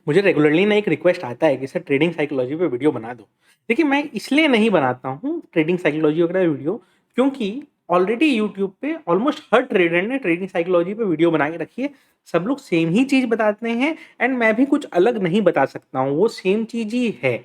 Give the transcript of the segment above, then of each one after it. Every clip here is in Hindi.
मुझे रेगुलरली ना एक रिक्वेस्ट आता है कि सर ट्रेडिंग साइकोलॉजी पे वीडियो बना दो। देखिए मैं इसलिए नहीं बनाता हूँ ट्रेडिंग साइकोलॉजी वगैरह वीडियो, क्योंकि ऑलरेडी यूट्यूब पे ऑलमोस्ट हर ट्रेडर ने ट्रेडिंग साइकोलॉजी पे वीडियो बना के रखी है। सब लोग सेम ही चीज़ बताते हैं एंड मैं भी कुछ अलग नहीं बता सकता हूँ, वो सेम चीज़ ही है।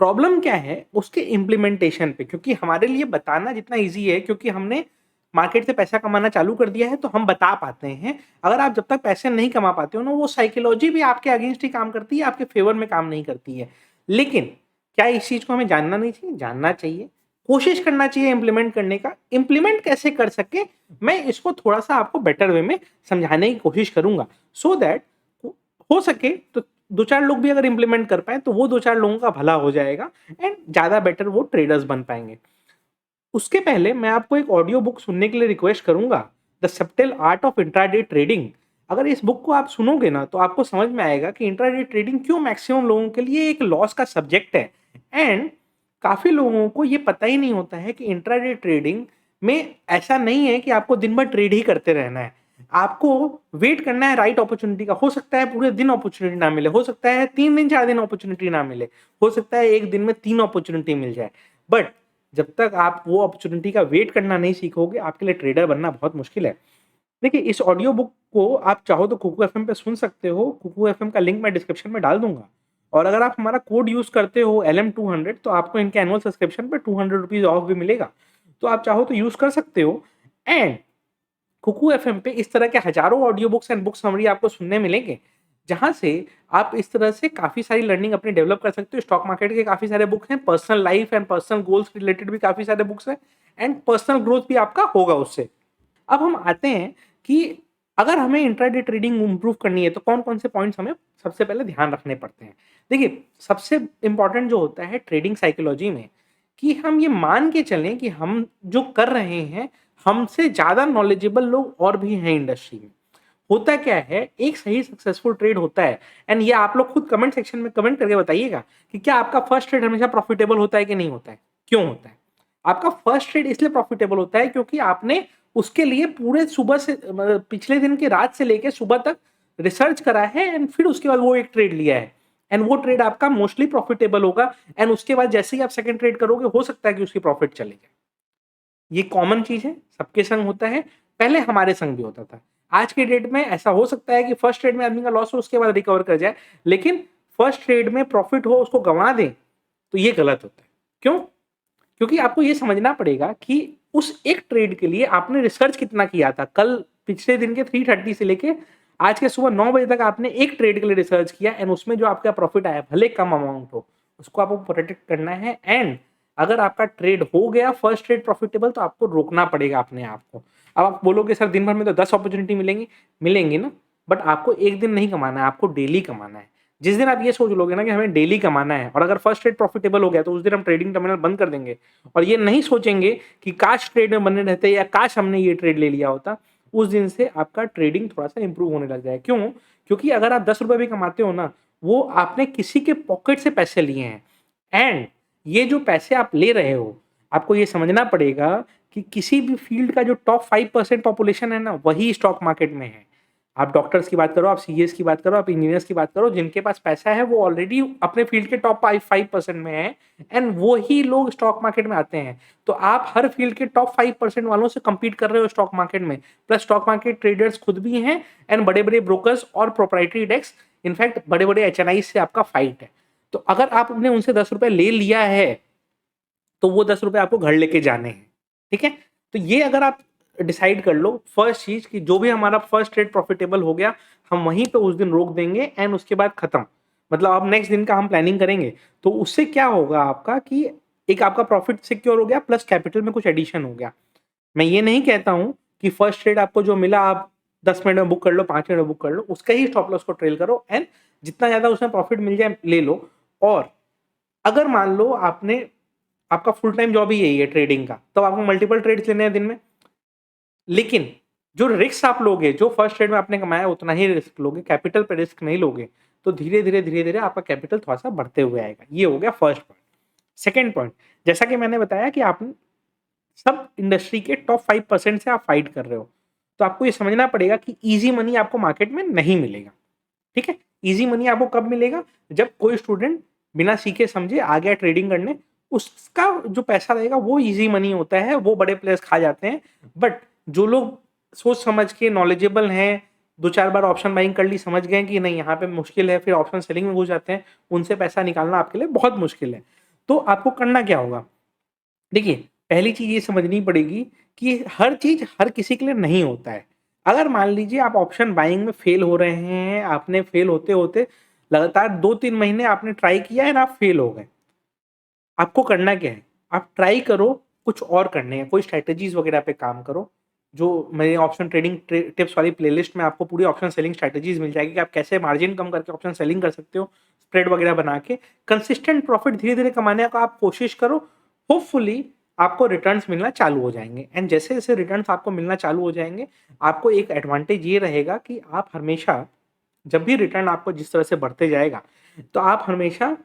प्रॉब्लम क्या है उसके इम्प्लीमेंटेशन पे, क्योंकि हमारे लिए बताना जितना ईज़ी है, क्योंकि हमने मार्केट से पैसा कमाना चालू कर दिया है तो हम बता पाते हैं। अगर आप जब तक पैसे नहीं कमा पाते हो ना, वो साइकोलॉजी भी आपके अगेंस्ट ही काम करती है, आपके फेवर में काम नहीं करती है। लेकिन क्या इस चीज़ को हमें जानना नहीं चाहिए? जानना चाहिए। कोशिश करना चाहिए इम्प्लीमेंट करने का। इम्प्लीमेंट कैसे कर सकें, मैं इसको थोड़ा-सा आपको बेटर वे में समझाने की कोशिश करूँगा, सो दैट हो सके तो 2-4 लोग भी अगर इम्प्लीमेंट कर पाएँ तो वो 2-4 लोगों का भला हो जाएगा एंड ज़्यादा बेटर वो ट्रेडर्स बन पाएँगे। उसके पहले मैं आपको एक ऑडियो बुक सुनने के लिए रिक्वेस्ट करूँगा, the subtle art of intraday trading. अगर इस बुक को आप सुनोगे ना, तो आपको समझ में आएगा कि इंट्राडे ट्रेडिंग क्यों मैक्सिमम लोगों के लिए एक लॉस का सब्जेक्ट है। एंड काफ़ी लोगों को ये पता ही नहीं होता है कि इंट्राडे ट्रेडिंग में ऐसा नहीं है कि आपको दिन भर ट्रेड ही करते रहना है। आपको वेट करना है राइट अपॉर्चुनिटी का। हो सकता है पूरे दिन अपॉर्चुनिटी ना मिले, हो सकता है 3 दिन 4 दिन अपॉर्चुनिटी ना मिले, हो सकता है 1 दिन में 3 अपॉर्चुनिटी मिल जाए। बट जब तक आप वो अपॉर्चुनिटी का वेट करना नहीं सीखोगे, आपके लिए ट्रेडर बनना बहुत मुश्किल है। देखिए, इस ऑडियो बुक को आप चाहो तो कुकू एफएम पे सुन सकते हो। कुकू एफएम का लिंक मैं डिस्क्रिप्शन में डाल दूँगा। और अगर आप हमारा कोड यूज़ करते हो LM200, तो आपको इनके एनुअल सब्सक्रिप्शन पे ₹200 ऑफ भी मिलेगा। तो आप चाहो तो यूज़ कर सकते हो। एंड कुकू एफएम पे इस तरह के हज़ारों audio books and book summary आपको सुनने मिलेंगे, जहाँ से आप इस तरह से काफ़ी सारी लर्निंग अपनी डेवलप कर सकते हो। स्टॉक मार्केट के काफ़ी सारे बुक हैं, personal life and personal goals related भी काफ़ी सारे बुक्स हैं एंड पर्सनल ग्रोथ भी आपका होगा उससे। अब हम आते हैं कि अगर हमें इंट्राडे ट्रेडिंग इम्प्रूव करनी है तो कौन-कौन से पॉइंट्स हमें सबसे पहले ध्यान रखने पड़ते हैं। देखिए, सबसे इम्पोर्टेंट जो होता है ट्रेडिंग साइकोलॉजी में, कि हम ये मान के चलें कि हम जो कर रहे हैं, हमसे ज़्यादा नॉलेजेबल लोग और भी हैं इंडस्ट्री में। होता क्या है, एक सही सक्सेसफुल ट्रेड होता है एंड ये आप लोग खुद कमेंट सेक्शन में कमेंट करके बताइएगा कि क्या आपका फर्स्ट ट्रेड हमेशा प्रॉफिटेबल होता है कि नहीं होता है? क्यों होता है? आपका फर्स्ट ट्रेड इसलिए प्रॉफिटेबल होता है क्योंकि आपने उसके लिए पूरे सुबह से पिछले दिन की रात से लेके सुबह तक रिसर्च करा है एंड फिर उसके बाद वो एक ट्रेड लिया है एंड वो ट्रेड आपका मोस्टली प्रॉफिटेबल होगा एंड उसके बाद जैसे ही आप सेकंड ट्रेड करोगे, हो सकता है कि उसकी प्रॉफिट चले जाए। ये कॉमन चीज़ है, सबके संग होता है, पहले हमारे संग भी होता था। आज के डेट में ऐसा हो सकता है कि फर्स्ट ट्रेड में आदमी का लॉस हो, उसके बाद रिकवर कर जाए, लेकिन फर्स्ट ट्रेड में प्रॉफिट हो, उसको गँवा दें, तो ये गलत होता है। क्यों? क्योंकि आपको ये समझना पड़ेगा कि उस एक ट्रेड के लिए आपने रिसर्च कितना किया था। कल पिछले दिन के 3:30 से लेके आज के सुबह 9 बजे तक आपने एक ट्रेड के लिए रिसर्च किया एंड उसमें जो आपका प्रॉफिट आया, भले कम अमाउंट हो, उसको आपको प्रोटेक्ट करना है एंड अगर आपका ट्रेड हो गया फर्स्ट ट्रेड प्रॉफिटेबल, तो आपको रोकना पड़ेगा अपने आप को। अब आप बोलोगे सर दिन भर में तो 10 अपॉर्चुनिटी मिलेंगी, मिलेंगी ना, बट आपको एक दिन नहीं कमाना है, आपको डेली कमाना है। जिस दिन आप ये सोच लोगे ना कि हमें डेली कमाना है और अगर फर्स्ट ट्रेड प्रॉफिटेबल हो गया, तो उस दिन हम ट्रेडिंग टर्मिनल बंद कर देंगे और ये नहीं सोचेंगे कि काश ट्रेड में बने रहते या काश हमने ये ट्रेड ले लिया होता। उस दिन से आपका ट्रेडिंग थोड़ा-सा इंप्रूव होने लग जाए। क्यों? क्योंकि अगर आप ₹10 भी कमाते हो ना, वो आपने किसी के पॉकेट से पैसे लिए हैं एंड ये जो पैसे आप ले रहे हो, आपको ये समझना पड़ेगा कि किसी भी फील्ड का जो टॉप 5% पॉपुलेशन है ना, वही स्टॉक मार्केट में है। आप डॉक्टर्स की बात करो, आप सीएस की बात करो, आप इंजीनियर्स की बात करो, जिनके पास पैसा है वो ऑलरेडी अपने फील्ड के टॉप 5% में हैं एंड वो ही लोग स्टॉक मार्केट में आते हैं। तो आप हर फील्ड के टॉप 5% वालों से कम्पीट कर रहे हो स्टॉक मार्केट में। प्लस स्टॉक मार्केट ट्रेडर्स खुद भी हैं एंड बड़े-बड़े ब्रोकर्स और प्रोप्राइटरी डेस्क, इनफैक्ट बड़े-बड़े एचएनआई से आपका फाइट है। तो अगर आपने उनसे ₹10 ले लिया है, तो वो ₹10 आपको घर लेके जाने हैं, ठीक है? तो ये अगर आप डिसाइड कर लो फर्स्ट चीज़ कि जो भी हमारा फर्स्ट ट्रेड प्रॉफिटेबल हो गया, हम वहीं पे उस दिन रोक देंगे एंड उसके बाद खत्म। मतलब अब नेक्स्ट दिन का हम प्लानिंग करेंगे, तो उससे क्या होगा आपका कि एक आपका प्रॉफिट सिक्योर हो गया प्लस कैपिटल में कुछ एडिशन हो गया। मैं ये नहीं कहता हूँ कि फर्स्ट ट्रेड आपको जो मिला आप 10 मिनट में बुक कर लो, 5 मिनट में बुक कर लो, उसका ही स्टॉप लॉस को ट्रेल करो एंड जितना ज़्यादा उसमें प्रॉफिट मिल जाए ले लो। और अगर मान लो आपका फुल टाइम जॉब ही यही है ट्रेडिंग का, तो आपको मल्टीपल ट्रेड्स लेने हैं दिन में। लेकिन जो रिस्क आप लोगे, जो फर्स्ट ट्रेड में आपने कमाया उतना ही रिस्क लोगे, कैपिटल पे रिस्क नहीं लोगे, तो धीरे-धीरे आपका कैपिटल थोड़ा-सा बढ़ते हुए आएगा। ये हो गया फर्स्ट पॉइंट। सेकंड पॉइंट, जैसा कि मैंने बताया कि आप सब इंडस्ट्री के टॉप 5% से आप फाइट कर रहे हो, तो आपको ये समझना पड़ेगा कि ईज़ी मनी आपको मार्केट में नहीं मिलेगा, ठीक है? ईज़ी मनी आपको कब मिलेगा? जब कोई स्टूडेंट बिना सीखे समझे आ गया ट्रेडिंग करने, उसका जो पैसा रहेगा वो ईज़ी मनी होता है, वो बड़े प्लेयर्स खा जाते हैं। बट जो लोग सोच समझ के नॉलेजेबल हैं, 2-4 बार ऑप्शन बाइंग कर ली, समझ गए कि नहीं यहाँ पे मुश्किल है, फिर ऑप्शन सेलिंग में घुस जाते हैं, उनसे पैसा निकालना आपके लिए बहुत मुश्किल है। तो आपको करना क्या होगा? देखिए, पहली चीज़ ये समझनी पड़ेगी कि हर चीज़ हर किसी के लिए नहीं होता है। अगर मान लीजिए आप ऑप्शन बाइंग में फेल हो रहे हैं, आपने फेल होते-होते लगातार 2-3 महीने आपने ट्राई किया एंड आप फेल हो गए। आपको करना क्या है? आप ट्राई करो, कुछ और करने हैं, कोई स्ट्रैटेजीज़ वगैरह पे काम करो। जो मेरे ऑप्शन ट्रेडिंग टिप्स वाली प्लेलिस्ट में आपको पूरी ऑप्शन सेलिंग स्ट्रैटेजीज़ मिल जाएगी कि आप कैसे मार्जिन कम करके ऑप्शन सेलिंग कर सकते हो, स्प्रेड वगैरह बना के। कंसिस्टेंट प्रॉफिट धीरे-धीरे कमाने का आप कोशिश करो। होपफुली आपको रिटर्न्स मिलना चालू हो जाएँगे एंड जैसे-जैसे रिटर्न्स आपको मिलना चालू हो जाएँगे, आपको एक एडवांटेज ये रहेगा कि आप हमेशा जब भी रिटर्न आपको जिस तरह से बढ़ते जाएगा, तो आप हमेशा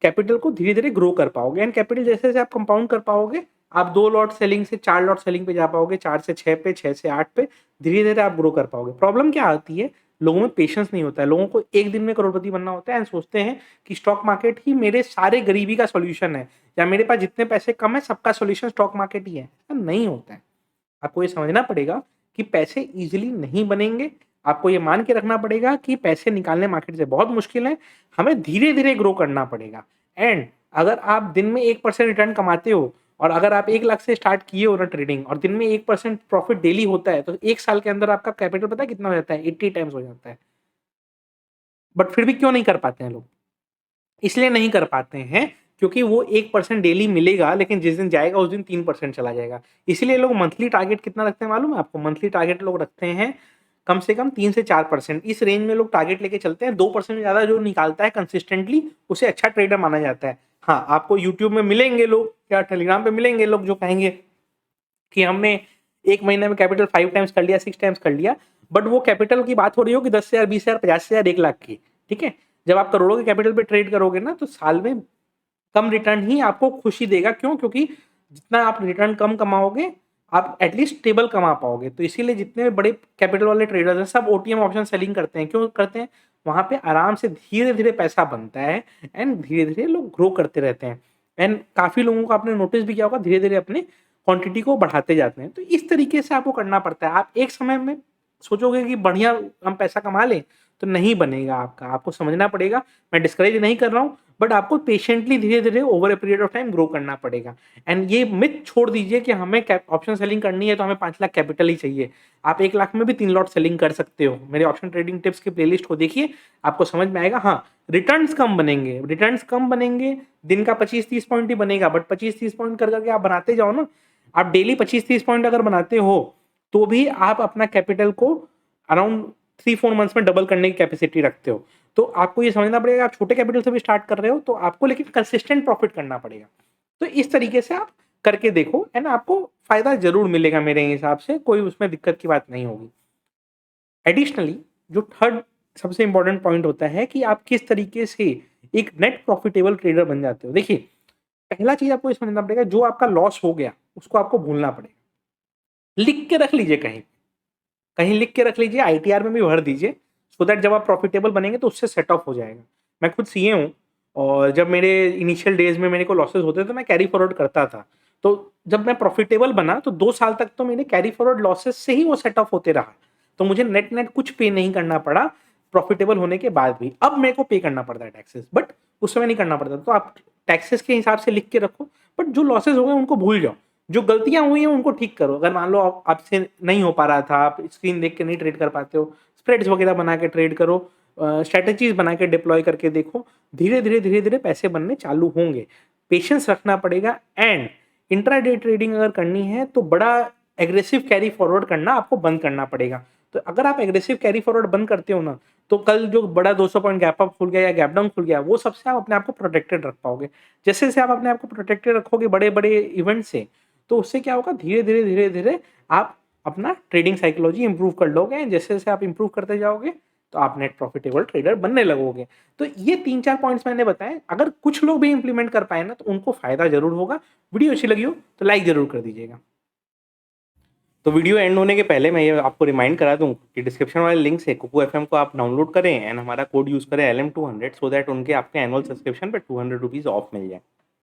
कैपिटल को धीरे-धीरे ग्रो कर पाओगे एंड कैपिटल जैसे-जैसे आप कंपाउंड कर पाओगे, आप 2 लॉट सेलिंग से 4 लॉट सेलिंग पे जा पाओगे, 4 से 6 पे, 6 से 8 पे, धीरे-धीरे आप ग्रो कर पाओगे। प्रॉब्लम क्या आती है, लोगों में पेशेंस नहीं होता है, लोगों को एक दिन में करोड़पति बनना होता है एंड सोचते हैं कि स्टॉक मार्केट ही मेरे सारे गरीबी का सॉल्यूशन है या मेरे पास जितने पैसे कम है, सबका सॉल्यूशन स्टॉक मार्केट ही है। ऐसा नहीं होता है। आपको ये समझना पड़ेगा कि पैसे ईज़िली नहीं बनेंगे। आपको ये मान के रखना पड़ेगा कि पैसे निकालने मार्केट से बहुत मुश्किल है। हमें धीरे-धीरे ग्रो करना पड़ेगा एंड अगर आप दिन में 1% रिटर्न कमाते हो और अगर आप 1 लाख से स्टार्ट किए हो ना ट्रेडिंग और दिन में 1% प्रॉफिट डेली होता है, तो 1 साल के अंदर आपका कैपिटल पता है कितना हो जाता है? 80 टाइम्स हो जाता है। बट फिर भी क्यों नहीं कर पाते हैं लोग? इसलिए नहीं कर पाते हैं क्योंकि वो 1% डेली मिलेगा लेकिन जिस दिन जाएगा उस दिन 3% चला जाएगा। इसीलिए लोग मंथली टारगेट कितना रखते हैं मालूम है आपको? मंथली टारगेट लोग रखते हैं कम से कम 3 से 4%। इस रेंज में लोग टारगेट लेके चलते हैं। 2% से ज़्यादा जो निकालता है कंसिस्टेंटली उसे अच्छा ट्रेडर माना जाता है। हाँ, आपको यूट्यूब में मिलेंगे लोग या टेलीग्राम पे मिलेंगे लोग जो कहेंगे कि हमने 1 महीने में कैपिटल 5 टाइम्स कर लिया, 6 टाइम्स कर लिया। बट वो कैपिटल की बात हो रही होगी 10,000, 20,000, 50,000, 1 लाख की। ठीक है? जब आप करोड़ों के कैपिटल पे ट्रेड करोगे ना तो साल में कम रिटर्न ही आपको खुशी देगा। क्यों? क्योंकि जितना आप रिटर्न कम कमाओगे, आप एटलीस्ट स्टेबल कमा पाओगे। तो इसीलिए जितने भी बड़े कैपिटल वाले ट्रेडर्स हैं, सब ओटीएम ऑप्शन सेलिंग करते हैं। क्यों करते हैं? वहाँ पे आराम से धीरे-धीरे पैसा बनता है एंड धीरे-धीरे लोग ग्रो करते रहते हैं। एंड काफ़ी लोगों को आपने नोटिस भी किया होगा, धीरे-धीरे अपने क्वांटिटी को बढ़ाते जाते हैं। तो इस तरीके से आपको करना पड़ता है। आप एक समय में सोचोगे कि बढ़िया हम पैसा कमा लें, तो नहीं बनेगा आपका। आपको समझना पड़ेगा, मैं डिस्करेज नहीं कर रहा हूँ, बट आपको पेशेंटली धीरे-धीरे over a period of time grow करना पड़ेगा। एंड ये मिथ छोड़ दीजिए कि हमें कैप ऑप्शन सेलिंग करनी है तो हमें 5 लाख कैपिटल ही चाहिए। आप 1 लाख में भी 3 लॉट सेलिंग कर सकते हो। मेरे ऑप्शन ट्रेडिंग टिप्स की प्लेलिस्ट को देखिए, आपको समझ में आएगा। हाँ, रिटर्न्स कम बनेंगे, दिन का 25-30 पॉइंट ही बनेगा, बट 25-30 पॉइंट कर करके आप बनाते जाओ ना, आप डेली 25-30 पॉइंट अगर बनाते हो, तो भी आप अपना कैपिटल को अराउंड 3-4 मंथ्स में डबल करने की कैपेसिटी रखते हो। तो आपको ये समझना पड़ेगा, आप छोटे कैपिटल से भी स्टार्ट कर रहे हो, तो आपको लेकिन कंसिस्टेंट प्रॉफिट करना पड़ेगा। तो इस तरीके से आप करके देखो एंड आपको फ़ायदा ज़रूर मिलेगा मेरे हिसाब से, कोई उसमें दिक्कत की बात नहीं होगी। एडिशनली जो थर्ड सबसे इम्पोर्टेंट पॉइंट होता है कि आप किस तरीके से एक नेट प्रॉफिटेबल ट्रेडर बन जाते हो। देखिए, पहला चीज़ आपको ये समझना पड़ेगा, जो आपका लॉस हो गया, उसको आपको भूलना पड़ेगा। लिख के रख लीजिए कहीं। कहीं लिख के रख लीजिए, आईटीआर में भी भर दीजिए, सो दैट जब आप प्रॉफिटेबल बनेंगे तो उससे सेट ऑफ हो जाएगा। मैं खुद सीए हूँ और जब मेरे इनिशियल डेज़ में मेरे को लॉसेस होते थे तो मैं कैरी फॉरवर्ड करता था। तो जब मैं प्रॉफिटेबल बना तो 2 साल तक तो मेरे कैरी फॉरवर्ड लॉसेस से ही वो सेट ऑफ होते रहा। तो मुझे नेट-नेट कुछ पे नहीं करना पड़ा प्रॉफिटेबल होने के बाद भी। अब मेरे को पे करना पड़ता है टैक्सेस, बट उस समय नहीं करना पड़ता। तो आप टैक्सेस के हिसाब से लिख के रखो, बट जो लॉसेस हो गए उनको भूल जाओ। जो गलतियाँ हुई हैं उनको ठीक करो। अगर मान लो आपसे नहीं हो पा रहा था, आप स्क्रीन देख के नहीं ट्रेड कर पाते हो, स्प्रेड्स वगैरह बना के ट्रेड करो, स्ट्रैटेजीज़ बना के डिप्लॉय करके देखो। धीरे-धीरे, धीरे-धीरे पैसे बनने चालू होंगे। पेशेंस रखना पड़ेगा एंड इंट्राडे ट्रेडिंग अगर करनी है तो बड़ा एग्रेसिव कैरी फॉरवर्ड करना आपको बंद करना पड़ेगा। तो अगर आप एग्रेसिव कैरी फॉरवर्ड बंद करते हो ना, तो कल जो बड़ा 200 पॉइंट गैप अप खुल गया या गैप डाउन खुल गया, वो सबसे आप अपने आप को प्रोटेक्टेड रख पाओगे। जैसे-जैसे आप अपने आप को प्रोटेक्टेड रखोगे बड़े-बड़े इवेंट से, तो उससे क्या होगा, धीरे-धीरे, धीरे-धीरे आप अपना ट्रेडिंग साइकोलॉजी इंप्रूव कर लोगे। जैसे-जैसे आप इंप्रूव करते जाओगे, तो आप नेट प्रॉफिटेबल ट्रेडर बनने लगोगे। तो ये 3-4 पॉइंट्स मैंने बताए, अगर कुछ लोग भी इंप्लीमेंट कर पाए ना, तो उनको फ़ायदा ज़रूर होगा। वीडियो अच्छी लगी हो, तो लाइक ज़रूर कर दीजिएगा। तो वीडियो एंड होने के पहले मैं ये आपको रिमाइंड करा दूँ कि डिस्क्रिप्शन वाले लिंक से कुकू एफएम को आप डाउनलोड करें एंड हमारा कोड यूज़ करें LM200 सो दैट उनके आपके एनुअल सब्सक्रिप्शन पे ₹200 ऑफ मिल जाए।